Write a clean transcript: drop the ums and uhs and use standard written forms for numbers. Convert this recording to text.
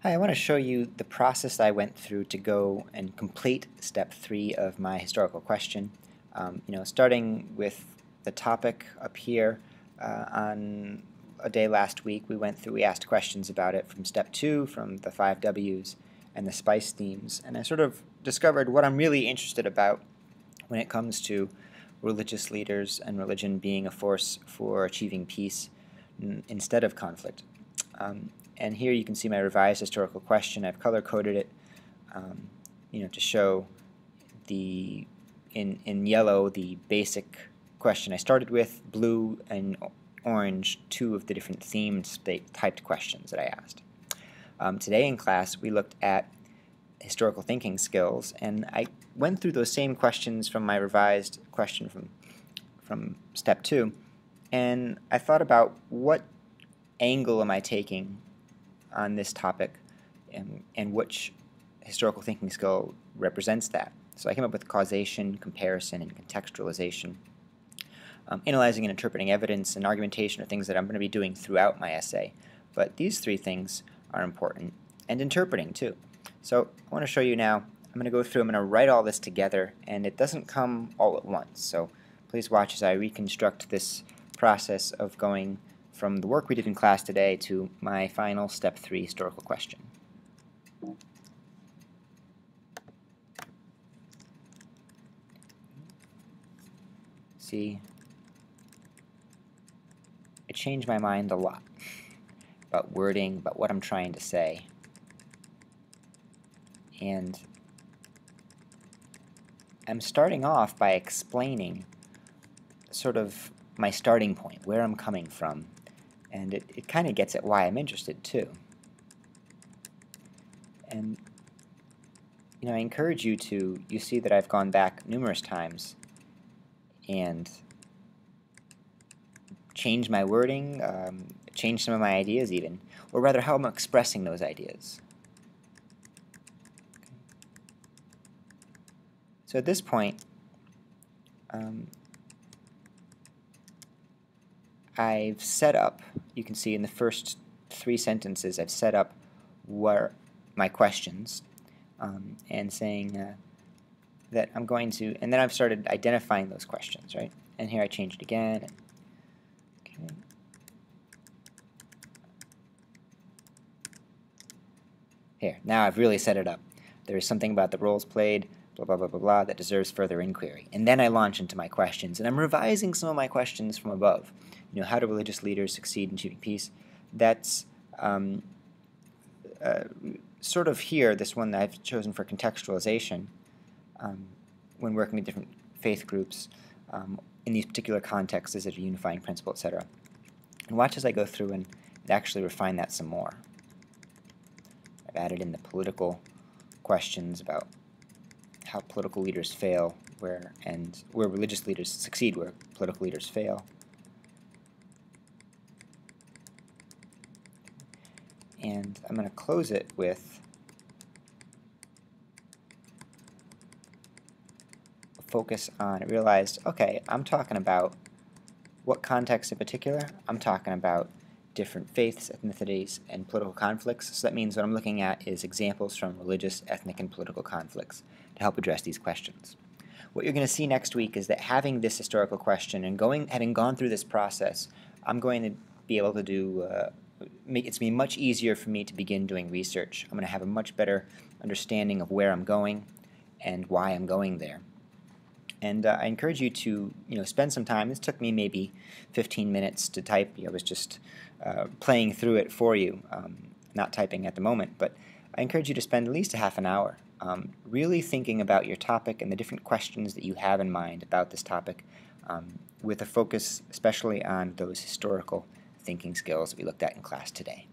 Hi, I want to show you the process I went through to go and complete step 3 of my historical question. Starting with the topic up here, on a day last week we asked questions about it from step 2, from the 5 W's and the spice themes, and I sort of discovered what I'm really interested about when it comes to religious leaders and religion being a force for achieving peace instead of conflict. And here you can see my revised historical question. I've color-coded it, to show in yellow the basic question I started with, blue and orange two of the different themed typed questions that I asked. Today in class we looked at historical thinking skills, and I went through those same questions from my revised question from step 2, and I thought about what angle am I taking on this topic, and which historical thinking skill represents that. So I came up with causation, comparison, and contextualization. Analyzing and interpreting evidence and argumentation are things that I'm going to be doing throughout my essay, but these three things are important, and interpreting too. So I want to show you now. I'm going to go through, I'm going to write all this together, and it doesn't come all at once, so please watch as I reconstruct this process of going from the work we did in class today to my final step 3 historical question. See, I changed my mind a lot about wording, about what I'm trying to say, and I'm starting off by explaining sort of my starting point, where I'm coming from, and it kind of gets at why I'm interested too. And I encourage you see that I've gone back numerous times and changed my wording, changed some of my ideas even, or rather how I'm expressing those ideas. So at this point, I've set up, you can see in the first 3 sentences, I've set up what my questions, and saying that I'm going to, and then I've started identifying those questions, right? And here I changed again. Okay. Here, now I've really set it up. There is something about the roles played, blah, blah, blah, blah, blah, that deserves further inquiry. And then I launch into my questions, and I'm revising some of my questions from above. How do religious leaders succeed in achieving peace? That's sort of here, this one that I've chosen for contextualization, when working with different faith groups in these particular contexts as a unifying principle, etc. And watch as I go through and actually refine that some more. I've added in the political questions about how political leaders fail, where religious leaders succeed, where political leaders fail. And I'm going to close it with a focus on, I realized, okay, I'm talking about what context in particular? I'm talking about different faiths, ethnicities, and political conflicts. So that means what I'm looking at is examples from religious, ethnic, and political conflicts to help address these questions. What you're going to see next week is that having this historical question and having gone through this process, I'm going to be able to do it's going to be much easier for me to begin doing research. I'm going to have a much better understanding of where I'm going and why I'm going there. And I encourage you to spend some time. This took me maybe 15 minutes to type. I was just playing through it for you, not typing at the moment. But I encourage you to spend at least a half an hour really thinking about your topic and the different questions that you have in mind about this topic, with a focus especially on those historical thinking skills that we looked at in class today.